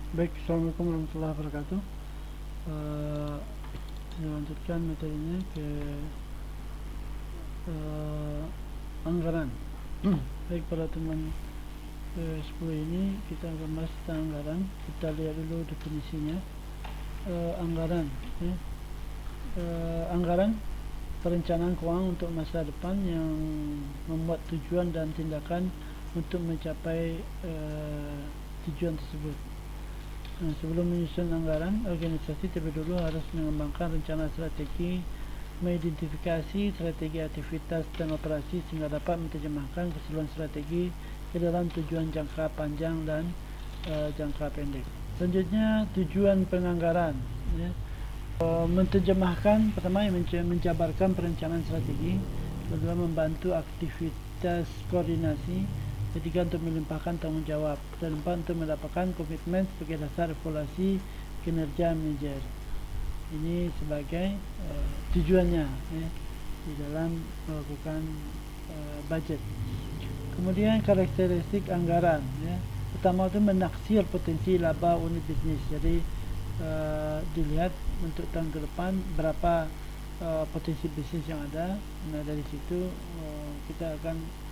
Baik, Assalamualaikum warahmatullahi wabarakatuh. Melanjutkan materinya ke anggaran. Baik, pada teman ke-10 ini kita akan bahas tentang anggaran. Kita lihat dulu definisinya. Anggaran anggaran perencanaan keuangan untuk masa depan yang membuat tujuan dan tindakan untuk mencapai tujuan tersebut. Sebelum menyusun anggaran, organisasi terlebih dulu harus mengembangkan rencana strategi, mengidentifikasi strategi aktivitas dan operasi sehingga dapat menerjemahkan keseluruhan strategi ke dalam tujuan jangka panjang dan jangka pendek. Selanjutnya, tujuan penganggaran. Menerjemahkan, pertama menjabarkan perencanaan strategi, kedua membantu aktivitas koordinasi, ketiga untuk melimpahkan tanggung jawab, dan empat untuk mendapatkan komitmen sebagai dasar evaluasi kinerja manajer. Ini sebagai tujuannya di dalam melakukan budget. Kemudian karakteristik anggaran. Pertama itu menaksir potensi laba unit bisnis. Jadi dilihat untuk tahun ke depan berapa potensi bisnis yang ada. Nah, dari situ kita akan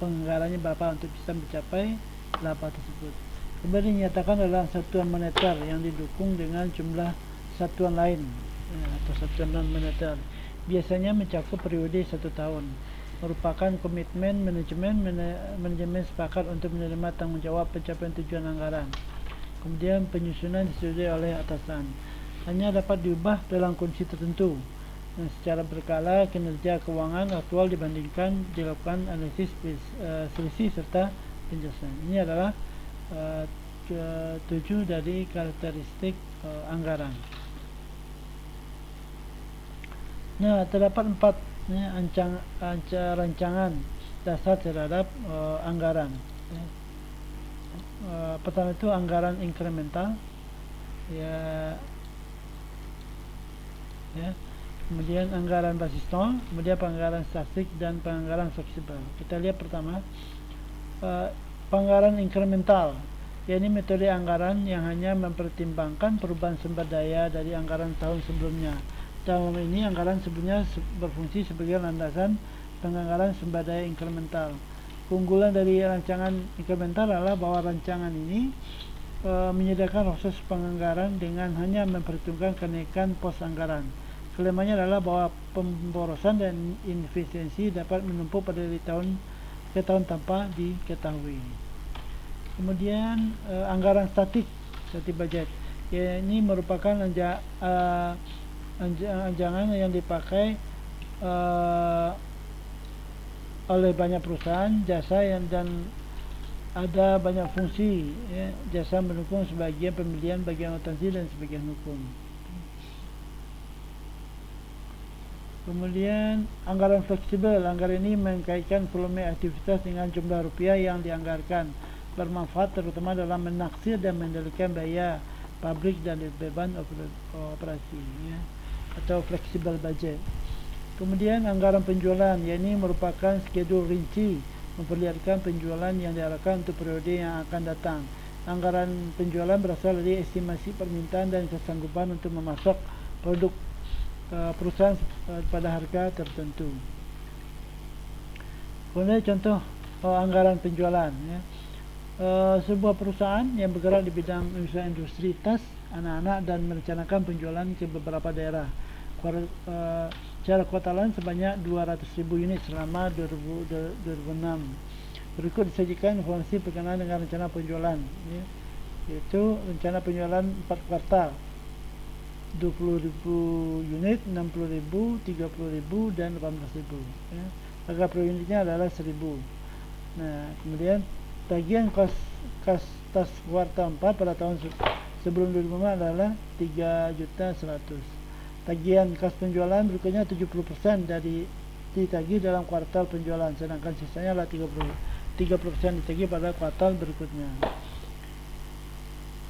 penganggarannya berapa untuk bisa mencapai laba tersebut. Kemudian dinyatakan dalam satuan moneter yang didukung dengan jumlah satuan lain atau satuan non moneter. Biasanya mencakup periode 1 tahun. Merupakan komitmen manajemen sepakat untuk menerima tanggung jawab pencapaian tujuan anggaran. Kemudian penyusunan disetujui oleh atasan. Hanya dapat diubah dalam kondisi tertentu. Secara berkala kinerja keuangan aktual dibandingkan dilakukan analisis selisih serta penjelasan. Ini adalah 7 dari karakteristik anggaran. Nah, terdapat 4 rancangan dasar terhadap anggaran. Pertama itu anggaran inkremental, kemudian anggaran basis nol, kemudian penganggaran statik dan penganggaran fleksibel. Kita lihat pertama penganggaran inkremental, yakni metode anggaran yang hanya mempertimbangkan perubahan sumber daya dari anggaran tahun sebelumnya. Dalam ini anggaran sebelumnya berfungsi sebagai landasan penganggaran sumber daya inkremental. Keunggulan dari rancangan inkremental adalah bahwa rancangan ini menyediakan proses penganggaran dengan hanya memperhitungkan kenaikan pos anggaran. Kelemahannya adalah bahwa pemborosan dan inefisiensi dapat menumpuk pada tahun ke tahun tanpa diketahui. Kemudian anggaran statik budget, ini merupakan anjangan yang dipakai oleh banyak perusahaan jasa dan ada banyak fungsi. Jasa mendukung sebagian pemilihan bagian akuntansi dan sebagian hukum. Kemudian anggaran fleksibel. Anggaran ini mengkaitkan volume aktivitas dengan jumlah rupiah yang dianggarkan. Bermanfaat terutama dalam menaksir dan mengendalikan biaya pabrik dan beban operasi, atau fleksibel budget. Kemudian anggaran penjualan, yakni merupakan skedul rinci memperlihatkan penjualan yang diarahkan untuk periode yang akan datang. Anggaran penjualan berasal dari estimasi permintaan dan kesanggupan untuk memasok produk perusahaan pada harga tertentu. Kemudian contoh anggaran penjualan. Sebuah perusahaan yang bergerak di bidang usaha industri tas anak-anak dan merencanakan penjualan ke beberapa daerah. Secara kuartalan sebanyak 200.000 unit selama 2006. Berikut disajikan informasi berkenaan dengan rencana penjualan, yaitu rencana penjualan 4 kuartal, 20.000 unit, 60.000, 30.000 dan 18.000. Harga per unitnya adalah 1.000. Nah, kemudian tagihan kas tas kuartal 4 pada tahun sebelum 2005 adalah 3.100.000. Tagihan kas penjualan berikutnya 70% dari ditagih dalam kuartal penjualan, sedangkan sisanya adalah 30% ditagih pada kuartal berikutnya.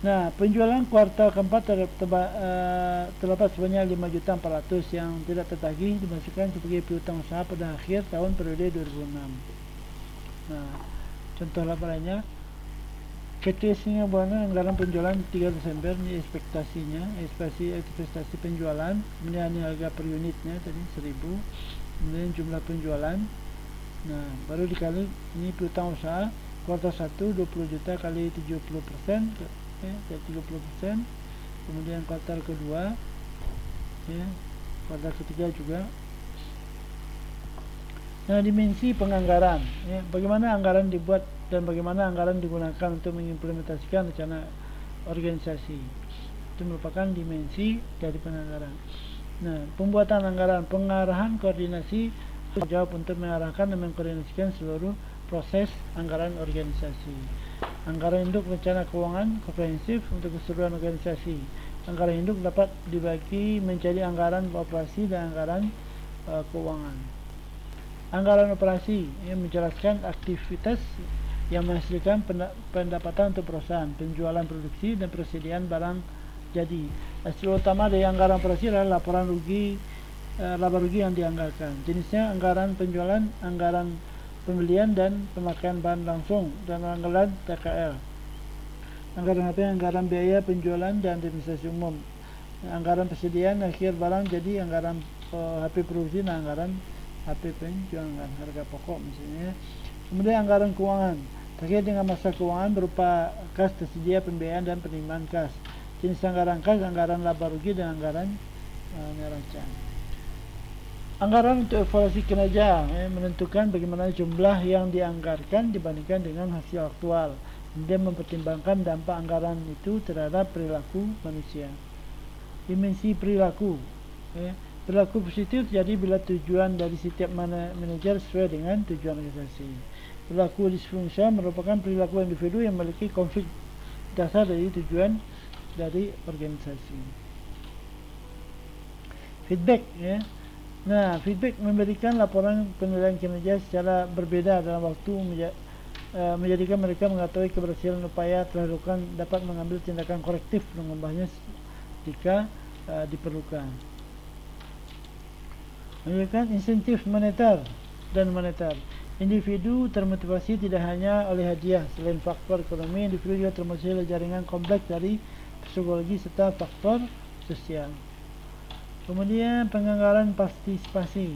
Nah, penjualan kuartal keempat terdapat sebanyak 5.400.000 yang tidak tertagih dimasukkan sebagai piutang usaha pada akhir tahun periode 2006. Nah, contoh laporannya, KTS-nya buana anggaran penjualan 3 Desember ini ekspektasi penjualan, kemudian ini harga per unitnya tadi 1000, kemudian jumlah penjualan. Nah, baru dikali ini piutang usaha kuartal 1 20 juta kali 70%, ya, 30%. Kemudian kuartal kedua, ya, kuartal ketiga juga. Nah, dimensi penganggaran, ya, bagaimana anggaran dibuat dan bagaimana anggaran digunakan untuk mengimplementasikan rencana organisasi. Itu merupakan dimensi dari penganggaran. Nah, pembuatan anggaran, pengarahan koordinasi jawab untuk mengarahkan dan mengkoordinasikan seluruh proses anggaran organisasi. Anggaran induk rencana keuangan komprehensif untuk keseluruhan organisasi. Anggaran induk dapat dibagi menjadi anggaran operasi dan anggaran keuangan. Anggaran operasi yang menjelaskan aktivitas yang menghasilkan pendapatan untuk perusahaan, penjualan produksi dan persediaan barang jadi. Hasil utama dari anggaran operasi adalah laporan laba rugi yang dianggarkan. Jenisnya anggaran penjualan, anggaran pembelian dan pemakaian bahan langsung, dan anggaran TKL. Anggaran HP, anggaran biaya penjualan dan administrasi umum. Anggaran persediaan akhir barang jadi, anggaran HP produksi dan anggaran HP penjualan, harga pokok misalnya. Kemudian anggaran keuangan terkait dengan masa keuangan berupa kas tersedia, pembiayaan dan penerimaan kas. Jenis anggaran kas, anggaran laba rugi dan anggaran neraca. Anggaran untuk evaluasi kinerja, menentukan bagaimana jumlah yang dianggarkan dibandingkan dengan hasil aktual, kemudian mempertimbangkan dampak anggaran itu terhadap perilaku manusia. Dimensi perilaku, perilaku positif jadi bila tujuan dari setiap manajer sesuai dengan tujuan organisasi. Perilaku disfungsional merupakan perilaku individu yang memiliki konflik dasar dari tujuan dari organisasi. Feedback, ya. Nah, feedback memberikan laporan penilaian kinerja secara berbeda dalam waktu, menjadikan mereka mengetahui keberhasilan upaya telah dilakukan, dapat mengambil tindakan korektif mengubahnya jika diperlukan. Memberikan insentif moneter dan moneter. Individu termotivasi tidak hanya oleh hadiah. Selain faktor ekonomi, individu juga termotivasi oleh jaringan kompleks dari psikologi serta faktor sosial. Kemudian penganggaran partisipasi,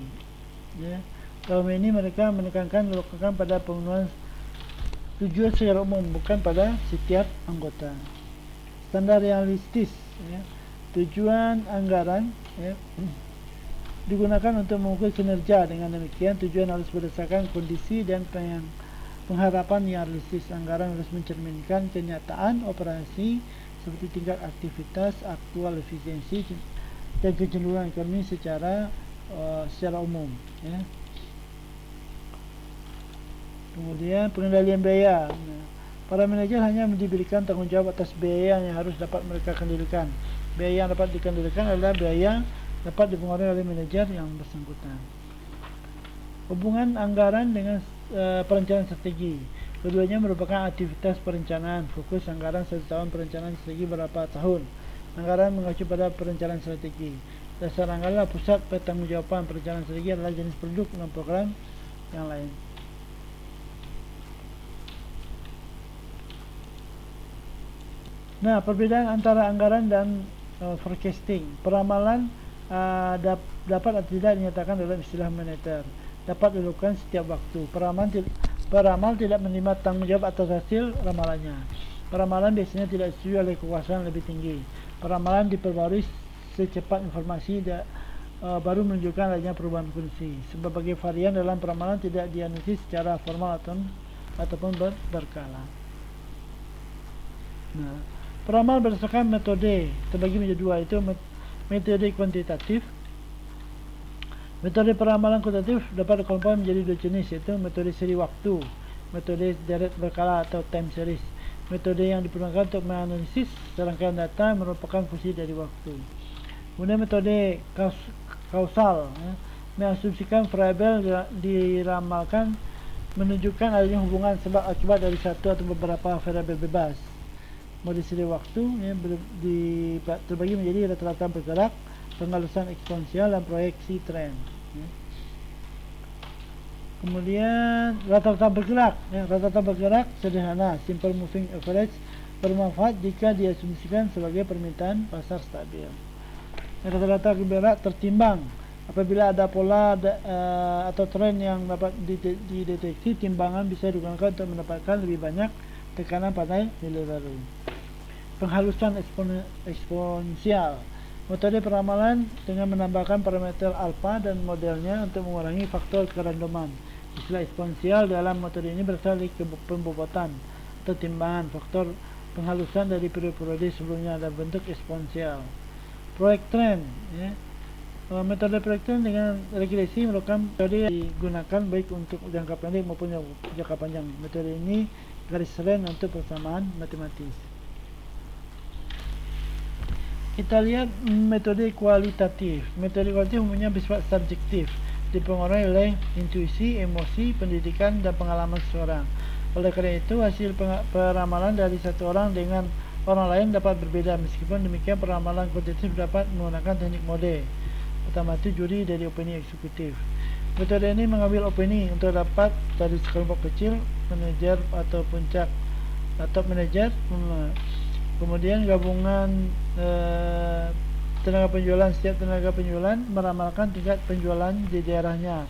ya. Dalam ini mereka menekankan pada pemenuhan tujuan secara umum, bukan pada setiap anggota. Standar realistis, ya. Tujuan anggaran, ya, digunakan untuk mengukur kinerja. Dengan demikian tujuan harus berdasarkan kondisi dan pengharapan yang realistis. Anggaran harus mencerminkan kenyataan operasi seperti tingkat aktivitas, aktual efisiensi dan kecenderungan ekonomi secara umum, ya. Kemudian pengendalian biaya. Para manajer hanya diberikan tanggung jawab atas biaya yang harus dapat mereka kendalikan. Biaya yang dapat dikendalikan adalah biaya dapat dipengaruhi oleh manajer yang bersangkutan. Hubungan anggaran dengan perencanaan strategi. Keduanya merupakan aktivitas perencanaan. Fokus anggaran 1 tahun, perencanaan strategi berapa tahun. Anggaran mengacu pada perencanaan strategi. Dasar anggaran pusat pertanggungjawaban. Perencanaan strategi adalah jenis produk dan program yang lain. Nah, perbedaan antara anggaran dan forecasting. Peramalan dapat atau tidak dinyatakan dalam istilah moneter. Dapat dilakukan setiap waktu. Peramal tidak menerima tanggung jawab atas hasil ramalannya. Peramalan biasanya tidak disetujui oleh kekuasaan lebih tinggi. Peramalan diperbarui secepat informasi baru menunjukkan adanya perubahan kondisi. Berbagai varian dalam peramalan tidak dianalisis secara formal ataupun berkala. Nah, peramal berdasarkan metode terbagi menjadi dua, itu metode kuantitatif. Metode peramalan kuantitatif dapat dikelompokkan menjadi dua jenis, yaitu metode seri waktu, metode deret berkala atau time series. Metode yang digunakan untuk menganalisis serangkaian data merupakan fungsi dari waktu. Kemudian metode kausal, ya, mengasumsikan variabel diramalkan menunjukkan adanya hubungan sebab akibat dari satu atau beberapa variabel bebas. Model seri waktu, ya, terbagi menjadi rata-rata bergerak, pengalusan eksponensial dan proyeksi tren, ya. Kemudian rata-rata bergerak, rata-rata bergerak sederhana, simple moving average, bermanfaat jika diasumsikan sebagai permintaan pasar stabil. Rata-rata bergerak tertimbang apabila ada pola atau tren yang dapat dideteksi, timbangan bisa digunakan untuk mendapatkan lebih banyak tekanan pada nilai baru. Penghalusan eksponensial, metode peramalan dengan menambahkan parameter alfa dan modelnya untuk mengurangi faktor kerandoman. Istilah eksponensial dalam metode ini berasal dari pembobotan atau timbangan faktor penghalusan dari periode sebelumnya dalam bentuk eksponensial. Proyek trend, metode proyek trend dengan regresi merupakan metode yang digunakan baik untuk jangka pendek maupun jangka panjang. Metode ini garis trend untuk persamaan matematis. Kita lihat metode kualitatif. Metode kualitatif umumnya bersifat subjektif, dipengaruhi oleh intuisi, emosi, pendidikan, dan pengalaman seseorang. Oleh karena itu, hasil peramalan dari satu orang dengan orang lain dapat berbeda. Meskipun demikian, peramalan kualitatif dapat menggunakan teknik mode. Pertama itu juri dari opini eksekutif. Metode ini mengambil opini untuk dapat dari sekelompok kecil, manajer atau puncak atau manajer, kemudian gabungan tenaga penjualan. Setiap tenaga penjualan meramalkan tingkat penjualan di daerahnya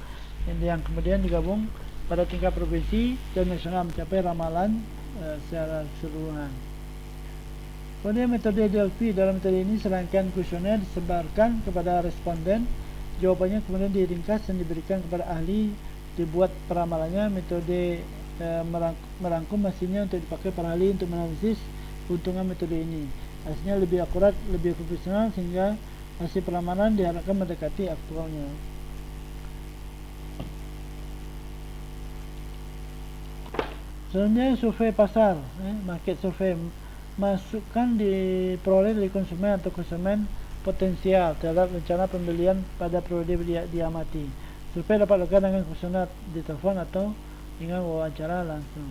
yang kemudian digabung pada tingkat provinsi dan nasional mencapai ramalan secara keseluruhan. Kemudian metode Delphi, dalam metode ini serangkaian kuesioner disebarkan kepada responden, jawabannya kemudian diringkas dan diberikan kepada ahli dibuat peramalannya. Metode merangkum hasilnya untuk dipakai para ahli untuk menganalisis keuntungan metode ini. Hasilnya lebih akurat, lebih profesional, sehingga hasil peramalan diharapkan mendekati aktualnya. Selanjutnya survei pasar, market survei, masukan diperoleh dari konsumen atau konsumen potensial terhadap rencana pembelian pada periode diamati. Survei dapat dilakukan dengan kuesioner di telepon atau dengan wawancara langsung.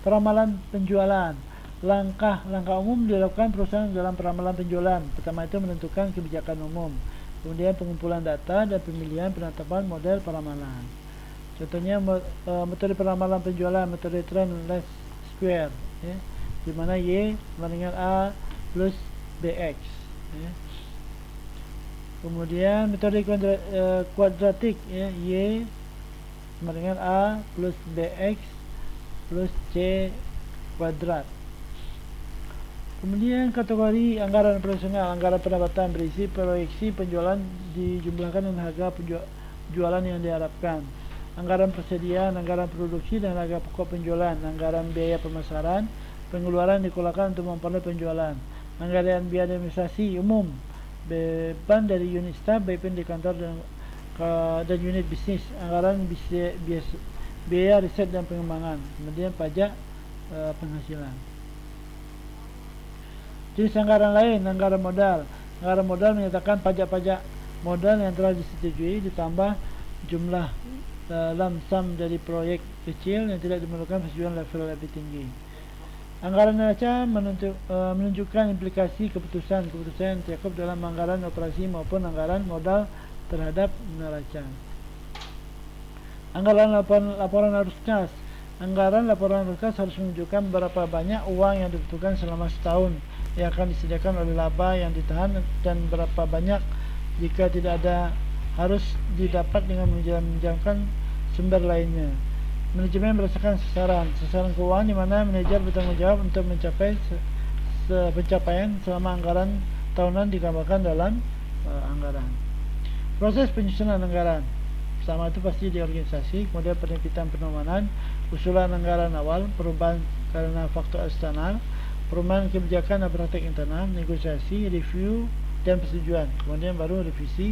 Peramalan penjualan. Langkah-langkah umum dilakukan perusahaan dalam peramalan penjualan. Pertama itu menentukan kebijakan umum, kemudian pengumpulan data dan pemilihan penetapan model peramalan. Contohnya metode peramalan penjualan, metode trend least square, di mana Y sama dengan A plus BX. Kemudian metode kuadratik, Y sama dengan A plus BX plus C kuadrat. Kemudian kategori anggaran operasional, anggaran pendapatan berisi proyeksi penjualan dijumlahkan dengan harga penjualan yang diharapkan. Anggaran persediaan, anggaran produksi dan harga pokok penjualan. Anggaran biaya pemasaran, pengeluaran dikeluarkan untuk memperoleh penjualan. Anggaran biaya administrasi umum, beban dari unit staf, beban di kantor dan unit bisnis. Anggaran biaya riset dan pengembangan. Kemudian pajak penghasilan. Jenis anggaran lain, anggaran modal. Anggaran modal menyatakan pajak-pajak modal yang telah disetujui ditambah jumlah lump sum dari proyek kecil yang tidak dimemerlukan persetujuan level lebih tinggi. Anggaran neraca menunjukkan implikasi keputusan yang tercakup dalam anggaran operasi maupun anggaran modal terhadap neraca. Anggaran laporan arus kas. Anggaran laporan arus kas harus menunjukkan berapa banyak uang yang dibutuhkan selama setahun yang akan disediakan oleh laba yang ditahan dan berapa banyak jika tidak ada harus didapat dengan menjamkan sumber lainnya. Manajemen berdasarkan sasaran keuangan di mana manajer bertanggung jawab untuk mencapai pencapaian selama anggaran tahunan digambarkan dalam anggaran. Proses penyusunan anggaran. Pertama itu pasti di organisasi, kemudian penerbitan penormalan, usulan anggaran awal, perubahan karena faktor eksternal, perubahan kebijakan dan praktek internal, negosiasi, review, dan persetujuan. Kemudian baru revisi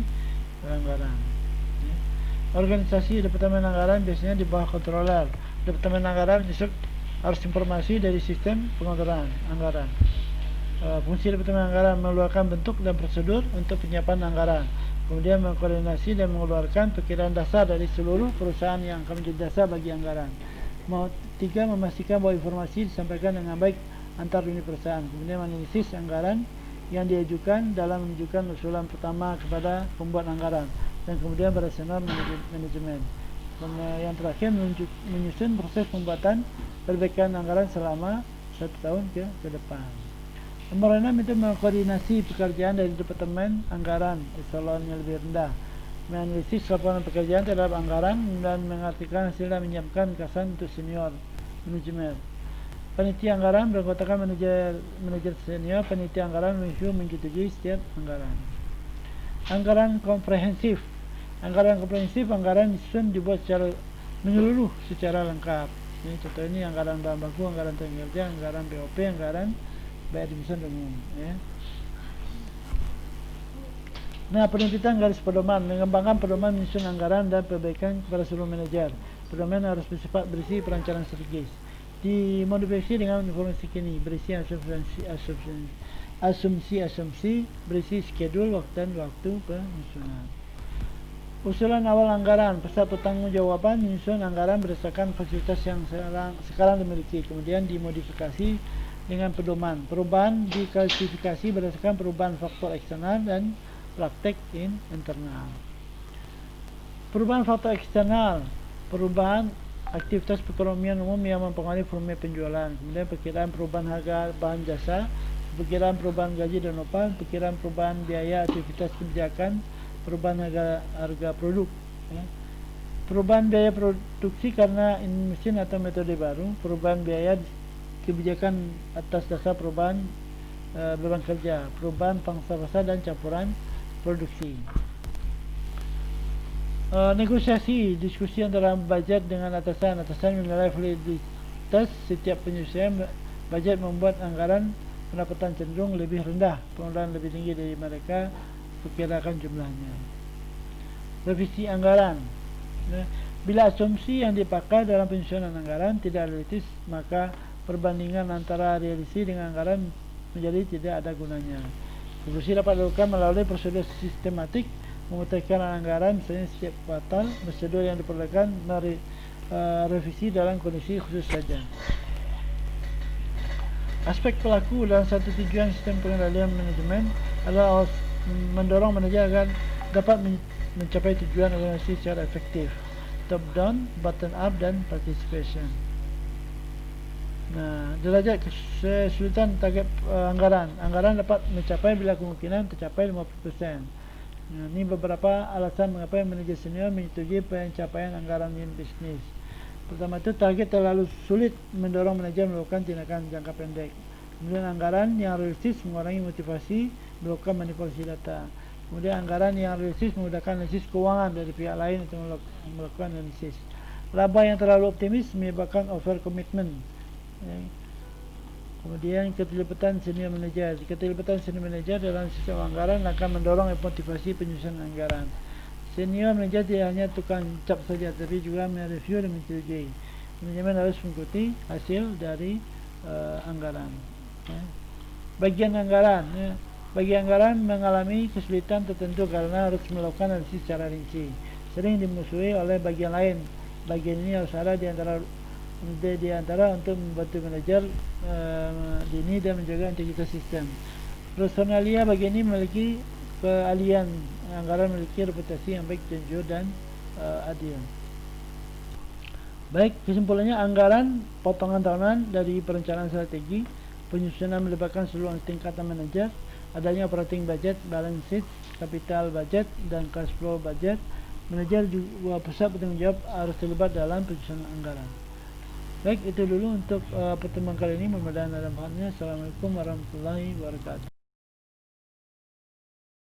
anggaran. Organisasi Departemen Anggaran biasanya di bawah kontroler. Departemen Anggaran harus informasi dari sistem pengontrolan anggaran. Fungsi Departemen Anggaran mengeluarkan bentuk dan prosedur untuk penyiapan anggaran, kemudian mengkoordinasi dan mengeluarkan perkiraan dasar dari seluruh perusahaan yang akan menjadi dasar bagi anggaran. Tiga, memastikan bahwa informasi disampaikan dengan baik antar unit perusahaan. Kemudian menganalisis anggaran yang diajukan dalam menunjukkan usulan pertama kepada pembuat anggaran dan kemudian berasional manajemen. Dan yang terakhir menyusun proses pembuatan perbaikan anggaran selama 1 tahun ke depan. Nomor 6 itu mengkoordinasi pekerjaan dari Departemen Anggaran eselon yang lebih rendah, menganalisis laporan pekerjaan terhadap anggaran dan mengartikan hasil dan menyiapkan kesan untuk senior manajemen. Panitia anggaran beranggotakan manajer senior. Panitia anggaran menyetujui setiap anggaran. Anggaran komprehensif. Anggaran disusun dibuat secara menyeluruh secara lengkap. Ini contoh ini anggaran bahan baku, anggaran tenaga kerja, anggaran BOP, anggaran bayar division umum. Ya. Nah, penerbitan garis pedoman, mengembangkan pedoman menyusun anggaran dan perbaikan kepada seluruh manajer. Pedoman harus bersifat berisi perencanaan strategis. Dimodifikasi dengan informasi kini, berisi asumsi, berisi skedul dan waktu penyusunan. Usulan awal anggaran, peserta pertanggungjawaban menyusun anggaran berdasarkan fasilitas yang sekarang dimiliki, kemudian dimodifikasi dengan pedoman. Perubahan diklasifikasi berdasarkan perubahan faktor eksternal dan praktek internal. Perubahan faktor eksternal, perubahan aktivitas perekonomian umum yang mempengaruhi volume penjualan, kemudian perkiraan perubahan harga bahan jasa, perkiraan perubahan gaji dan upah, perkiraan perubahan biaya aktivitas kebijakan, perubahan harga produk, ya. Perubahan biaya produksi karena mesin atau metode baru, perubahan biaya kebijakan atas dasar perubahan beban kerja, perubahan pangsa pasar dan campuran produksi. Negosiasi, diskusi antara bajet dengan atasan menilai validitas setiap penyesuaian bajet membuat anggaran pendapatan cenderung lebih rendah, pengeluaran lebih tinggi dari mereka perkirakan jumlahnya. Revisi anggaran. Bila asumsi yang dipakai dalam penyusunan anggaran tidak realistis, maka perbandingan antara realisasi dengan anggaran menjadi tidak ada gunanya. Revisi dapat dilakukan melalui prosedur sistematik, memutihkan anggaran misalnya setiap kuartal, prosedur yang diperlukan revisi dalam kondisi khusus saja. Aspek pelaku dalam satu tujuan sistem pengendalian manajemen adalah mendorong manajer agar dapat mencapai tujuan organisasi secara efektif. Top down, bottom up dan participation. Nah, derajat kesulitan target anggaran. Anggaran dapat mencapai bila kemungkinan tercapai 50%. Nah, ini beberapa alasan mengapa manajer senior menyetujui pencapaian anggaran unit bisnis. Pertama itu, target terlalu sulit mendorong manajer melakukan tindakan jangka pendek. Kemudian anggaran yang realistis mengurangi motivasi melakukan manipulasi data. Kemudian anggaran yang realistis memudahkan analisis keuangan dari pihak lain untuk melakukan analisis. Laba yang terlalu optimis menyebabkan over commitment. Kemudian keterlibatan senior manager. Keterlibatan senior manager dalam sistem anggaran akan mendorong motivasi penyusunan anggaran. Senior manager tidak hanya tukang cap saja, tapi juga mereview dan menyetujui. Manajemen harus mengikuti hasil dari anggaran. Bagian anggaran. Bagian anggaran mengalami kesulitan tertentu karena harus melakukan analisis secara rinci. Sering dimusuhi oleh bagian lain. Bagian ini harus ada di antara untuk membantu manajer dini dan menjaga integritas sistem. Personalia bagian ini memiliki keahlian. Anggaran memiliki reputasi yang baik, jujur dan adil. Baik, kesimpulannya anggaran potongan tahunan dari perencanaan strategi, penyusunan melibatkan seluruh tingkatan manajer, adanya operating budget, balance sheet, capital budget, dan cash flow budget. Manajer juga pusat bertanggung jawab harus terlibat dalam penyusunan anggaran. Baik, itu dulu untuk pertemuan kali ini. Mudah-mudahan ada manfaatnya. Assalamualaikum warahmatullahi wabarakatuh.